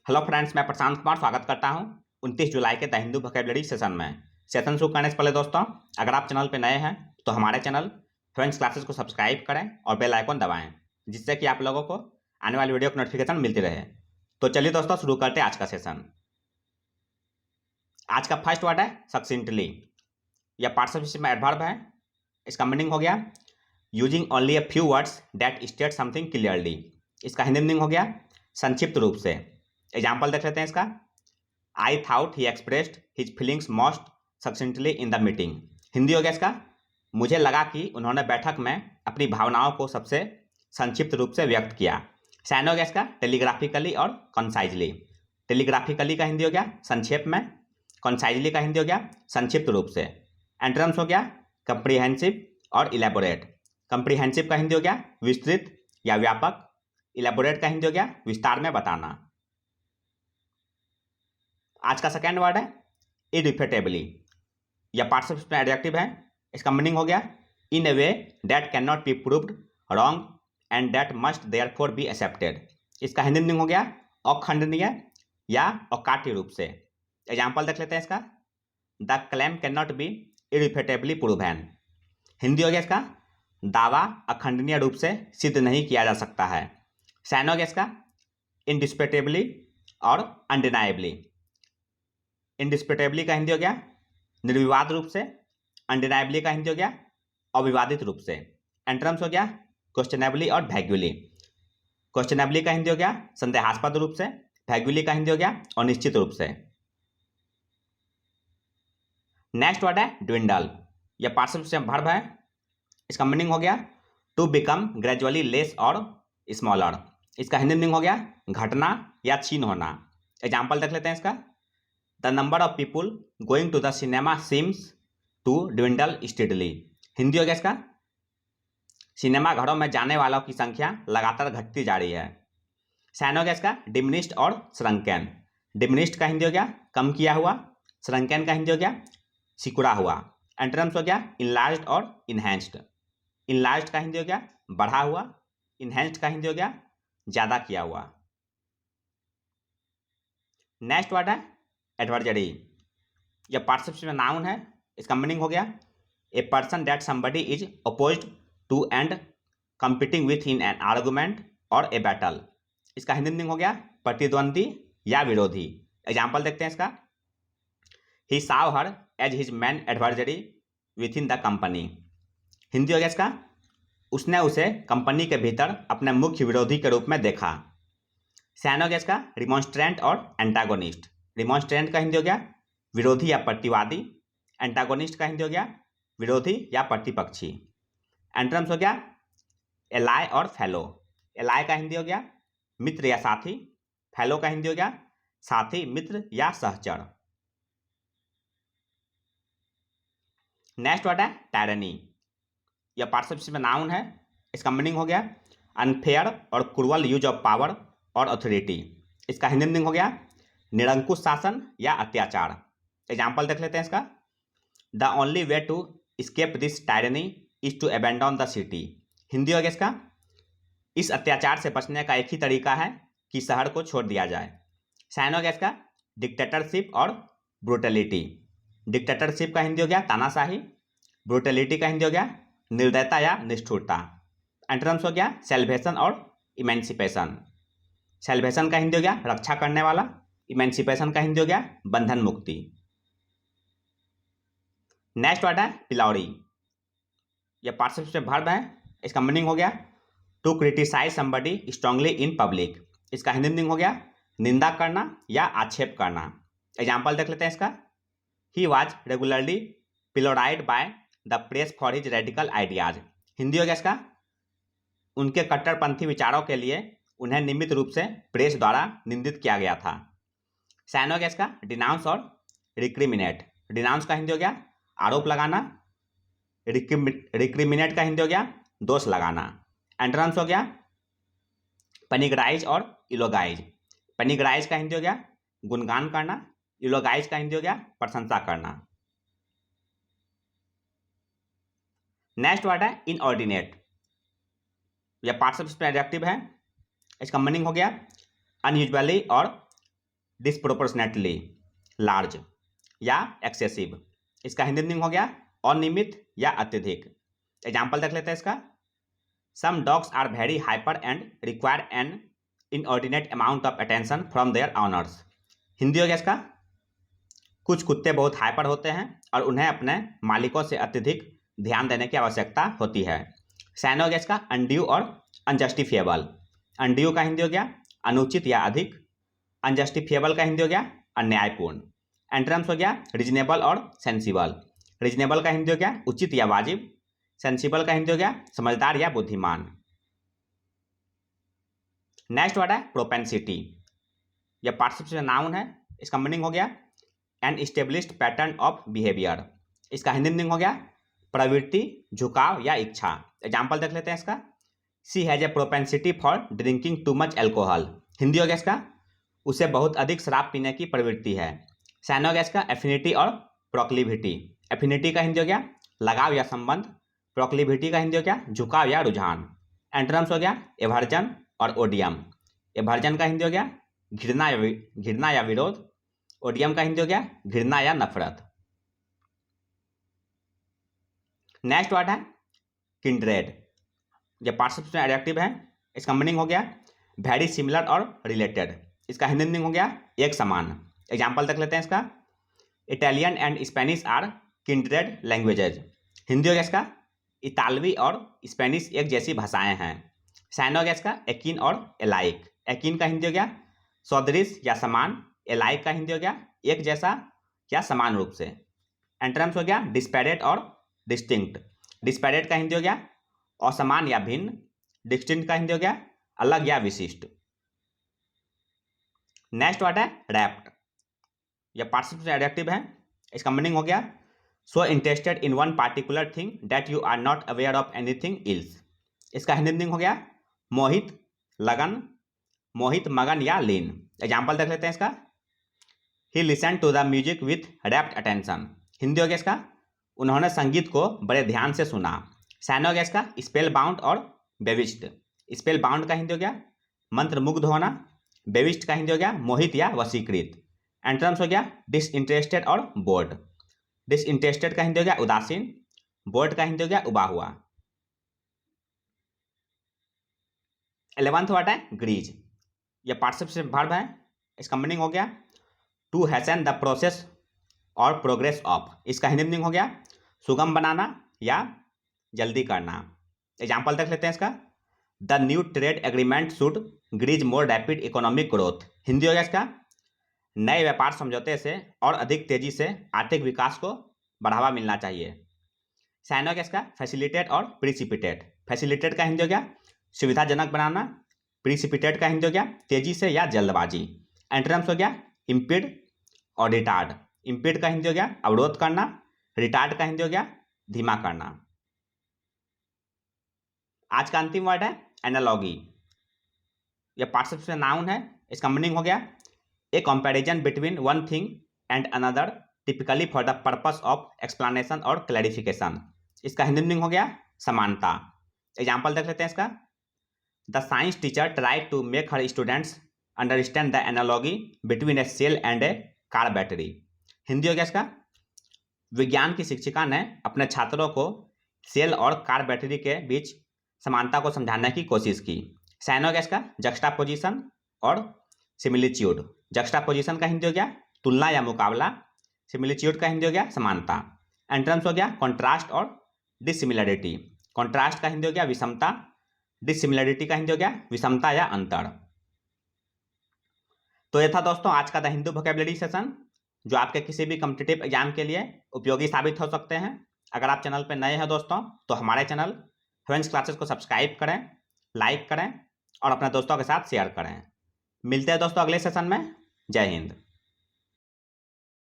Hello friends, मैं प्रशांत कुमार स्वागत करता हूं 29 जुलाई के द हिंदू वोकैबुलरी सेशन में। सेशन शुरू करने से पहले दोस्तों, अगर आप चैनल पर नए हैं तो हमारे चैनल फ्रेंड्स क्लासेस को सब्सक्राइब करें और बेल आइकन दबाएं, जिससे कि आप लोगों को आने वाली वीडियो की नोटिफिकेशन मिलती रहे। तो चलिए दोस्तों, शुरू करते हैं आज का सेशन। आज का फर्स्ट वर्ड है सक्सिंटली। यह पार्टिसिपल में एडवर्ब है। इसका मीनिंग हो गया using only a few words that state something clearly. इसका हिंदी मीनिंग हो गया संक्षिप्त रूप से। एग्जाम्पल देख लेते हैं इसका। I thought he expressed his feelings most succinctly in the meeting. Hindi हो गया इसका, मुझे लगा कि उन्होंने बैठक में अपनी भावनाओं को सबसे संक्षिप्त रूप से व्यक्त किया। साइन हो गया इसका टेलीग्राफिकली और कंसाइजली। टेलीग्राफिकली का हिंदी हो गया संक्षेप में, कंसाइजली का हिंदी हो गया संक्षिप्त रूप से। एंटोनिम्स हो गया कंप्रीहेंसिव और इलेबोरेट। कंप्रीहेंसिव का हिंदी हो गया विस्तृत या व्यापक। इलेबोरेट का हिंदी हो गया विस्तार में बताना। आज का सेकेंड वर्ड है इरिफेटेबली। यह पार्टिसिपल एडजेक्टिव है। इसका मीनिंग हो गया in a way that can not be proved wrong and that must therefore be accepted. इसका हिंदी मीनिंग हो गया अखंडनीय या अकाट्य रूप से। एग्जाम्पल देख लेते हैं इसका। The claim can not be irrefutably proven. Hindi हो गया इसका दावा अखंडनीय रूप से सिद्ध नहीं किया जा सकता है। साइन हो गया इसका इंडिस्प्यूटेबली और अनडिनाएबली। इंडिस्प्यूटेबली का हिंदी हो गया निर्विवाद रूप से। अनडिनाएबली का हिंदी हो गया अविवादित रूप से। एंटोनिम्स हो गया क्वेश्चनेबली और वैग्युअली। क्वेश्चनेबली का हिंदी हो गया संदेहास्पद रूप से। वैग्युअली का हिंदी हो गया अनिश्चित रूप से। नेक्स्ट वर्ड है ड्विंडल। यह पार्टिसिपल वर्ब है। इसका मीनिंग हो गया टू बिकम ग्रेजुअली लेस और स्मॉलर। इसका हिंदी मीनिंग हो गया घटना या क्षीण होना। एग्जाम्पल देख लेते हैं इसका। The number of people going to the cinema seems to dwindle steadily. Hindi हो गया इसका सिनेमा घरों में जाने वालों की संख्या लगातार घटती जा रही है। साइन हो गया इसका डिमिनिश्ड और श्रंकेन। डिमिनिश्ड का हिंदी हो गया कम किया हुआ। श्रंकेन का हिंदी हो गया सिकुड़ा हुआ। एंटोनिम्स हो गया इनलार्ज्ड और इनहेंस्ड। इनलार्ज्ड का हिंदी हो गया बढ़ा हुआ। इनहेंस्ड का हिंदी हो गया ज्यादा किया हुआ। नेक्स्ट वर्ड है एडवर्जरी। यह पार्टिसिपल नाउन है। इसका मीनिंग हो गया a person that somebody is opposed to and competing with in an argument और ए बैटल। इसका हिंदी मीनिंग हो गया प्रतिद्वंदी या विरोधी। एग्जाम्पल देखते हैं इसका। He saw her as his man advisory within the company. Hindi हो गया इसका उसने उसे कंपनी के भीतर अपने मुख्य विरोधी के रूप में देखा। साइन हो गया इसका रिमॉन्स्ट्रेंट और एंटागोनिस्ट। रिमॉन्स्ट्रेंट का हिंदी हो गया विरोधी या प्रतिवादी। एंटागोनिस्ट का हिंदी हो गया विरोधी या प्रतिपक्षी। एंटोनिम्स हो गया एलाय और फेलो। एलाय का हिंदी हो गया मित्र या साथी। फेलो का हिंदी हो गया साथी मित्र या सहचर। नेक्स्ट वर्ड है टायरनी। यह पार्टिसिपल नाउन है। इसका मीनिंग हो गया अनफेयर और क्रूअल यूज ऑफ पावर और अथॉरिटी। इसका हिंदी मीनिंग हो गया निरंकुश शासन या अत्याचार। एग्जाम्पल देख लेते हैं इसका। The only way to escape this tyranny is to abandon the city. Hindi हो गया इसका इस अत्याचार से बचने का एक ही तरीका है कि शहर को छोड़ दिया जाए। साइन हो गया इसका डिक्टेटरशिप और ब्रूटलिटी। डिक्टेटरशिप का हिंदी हो गया तानाशाही। ब्रूटलिटी का हिंदी हो गया निर्दयता या निष्ठुरता। एंटोनिम्स हो गया सेल्वेशन और इमेंसिपेशन। सेल्वेशन का हिंदी हो गया रक्षा करने वाला। इमेंसिपेशन का हिंदी हो गया बंधन मुक्ति। नेक्स्ट वर्ड है पिलौरी। यह पार्टिसिपल वर्ब है। इसका मीनिंग हो गया to criticise somebody strongly in public. इसका हिंदी मीनिंग हो गया निंदा करना या आक्षेप करना। एग्जाम्पल देख लेते हैं इसका। He was regularly pilloried by the press for his radical ideas. Hindi हो गया इसका उनके कट्टरपंथी विचारों के लिए उन्हें नियमित रूप से प्रेस द्वारा निंदित किया गया था। साइन हो गया इसका डिनाउंस और रिक्रिमिनेट। डिनाउंस का हिंदी हो गया आरोप लगाना। रिक्रिमिनेट का हिंदी हो गया दोष लगाना। एंटोनिम्स हो गया पेनिग्राइज और इलोगाइज। पेनिग्राइज का हिंदी हो गया गुणगान करना। इलोगाइज का हिंदी हो गया प्रशंसा करना। नेक्स्ट वर्ड है इनऑर्डिनेट। यह पार्टिसिपल एडजेक्टिव है। इसका मीनिंग हो गया अनयूजुअली और डिसप्रोपोर्शनेटली, लार्ज या एक्सेसिव। इसका हिंदी मीनिंग हो गया अनियमित या अत्यधिक। एग्जाम्पल देख लेते हैं इसका। Some dogs are very hyper and require an inordinate amount of attention from their owners. Hindi हो गया इसका, कुछ कुत्ते बहुत हाइपर होते हैं और उन्हें अपने मालिकों से अत्यधिक ध्यान देने की आवश्यकता होती है। साइन हो गया इसका अनड्यू और अनजस्टिफिएबल। अनड्यू का हिंदी हो गया अनुचित या अधिक, अनजस्टिफिएबल का हिंदी हो गया अन्यायपूर्ण। एंटोनिम्स हो गया रीजनेबल और सेंसिबल। रीजनेबल का हिंदी हो गया उचित या वाजिब, सेंसिबल का हिंदी हो गया समझदार या बुद्धिमान। नेक्स्ट वर्ड है प्रोपेंसिटी। यह पार्टिसिपल नाउन है, इसका मीनिंग हो गया an established pattern of behaviour. इसका हिंदी मीनिंग हो गया प्रवृत्ति, झुकाव या इच्छा। एग्जाम्पल देख लेते हैं इसका। She has a propensity for drinking too much alcohol. Hindi हो गया इसका उसे बहुत अधिक शराब पीने की प्रवृत्ति है। साइन हो गया इसका एफिनिटी और प्रोक्लिविटी। एफिनिटी का हिंदी हो गया लगाव या संबंध, प्रोक्लिविटी का हिंदी हो गया झुकाव या रुझान। एंटोनिम्स हो गया एवर्जन और ओडियम। एवर्जन का हिंदी हो गया घृणा या विरोध, ओडियम का हिंदी हो गया घृणा या नफरत। नेक्स्ट वर्ड है किंड्रेड। यह पार्टिसिपल एडजेक्टिव है, इसका मीनिंग हो गया वेरी सिमिलर और रिलेटेड। इसका हिंदी मीनिंग हो गया एक समान। एग्जाम्पल देख लेते हैं इसका। Italian and Spanish are kindred languages. Hindi हो गया इसका इतालवी और स्पेनिश एक जैसी भाषाएं हैं। साइन हो गया इसका एकिन और एलाइक। एकिन का हिंदी हो गया सदृश या समान, एलाइक का हिंदी हो गया एक जैसा या समान रूप से। एंटोनिम्स हो गया डिस्पैरेट और डिस्टिंक्ट। डिस्पैरेट का हिंदी हो गया असमान या भिन्न, डिस्टिंक्ट का हिंदी हो गया अलग या विशिष्ट। नेक्स्ट वर्ड है रैप्ट। यह पार्टिसिपल एडजेक्टिव है, इसका मीनिंग हो गया so interested in one particular thing that you are not aware of anything else. इसका हिंदी मीनिंग हो गया मोहित, लगन, मोहित, मगन या लीन। एग्जाम्पल देख लेते हैं इसका। He listen to the music with rapt attention. Hindi हो गया इसका उन्होंने संगीत को बड़े ध्यान से सुना। साइन हो गया इसका स्पेल बाउंड और बेविस्ट। स्पेल बाउंड का हिंदी हो गया मंत्र मुग्ध होना, बेविस्ट का हिंदी हो गया मोहित या वशीकृत। एंटोनिम्स हो गया डिसइंटरेस्टेड और बोर्ड। डिसइंटरेस्टेड का हिंदी हो गया उदासीन, बोर्ड का हिंदी हो गया उबा हुआ। 11th वर्ड है ग्रीज। यह पार्टिसिपल वर्ब है, इसका मीनिंग हो गया टू हैसन द प्रोसेस और प्रोग्रेस ऑफ। इसका हिंदी मीनिंग हो गया सुगम बनाना या जल्दी करना। एग्जाम्पल देख लेते हैं इसका। The new trade agreement should grease more rapid economic growth. Hindi हो गया इसका नए व्यापार समझौते से और अधिक तेजी से आर्थिक विकास को बढ़ावा मिलना चाहिए। साइन हो गया इसका फैसिलिटेट और प्रिसिपिटेट। फैसिलिटेट का हिंदी हो गया सुविधाजनक बनाना, प्रिसिपिटेट का हिंदी हो गया तेजी से या जल्दबाजी। एंटोनिम्स हो गया इम्पीड और रिटार्ड। इम्पीड का हिंदी हो गया अवरोध करना, रिटार्ड का हिंदी हो गया धीमा करना। आज का अंतिम वर्ड है एनालॉगी। यह पार्टिसिपल नाउन है, इसका मीनिंग हो गया a comparison between one thing and another typically for the purpose of explanation और क्लैरिफिकेशन। इसका हिंदी मीनिंग हो गया समानता। एग्जाम्पल देख लेते हैं इसका। The science teacher try to make her students understand the analogy between a cell and a car battery. Hindi हो गया इसका विज्ञान की शिक्षिका ने अपने छात्रों को सेल और कार बैटरी के बीच समानता को समझाने की कोशिश की। साइन हो गया इसका जक्स्टापोजिशन और सिमिलिट्यूड। जक्स्टापोजिशन का हिंदी हो गया तुलना या मुकाबला, सिमिलिट्यूड का हिंदी हो गया समानता। एंटोनिम्स हो गया कॉन्ट्रास्ट और डिसिमिलरिटी। कॉन्ट्रास्ट का हिंदी हो गया विषमता, डिसिमिलरिटी का हिंदी हो गया विषमता या अंतर। तो यह था दोस्तों आज का द हिंदू वोकैबुलरी सेशन, जो आपके किसी भी कॉम्पिटिटिव एग्जाम के लिए उपयोगी साबित हो सकते हैं। अगर आप चैनल पर नए हैं दोस्तों तो हमारे चैनल फ्रेंड्स क्लासेस को सब्सक्राइब करें, लाइक करें और अपने दोस्तों के साथ शेयर करें। मिलते हैं दोस्तों अगले सेशन में। जय हिंद।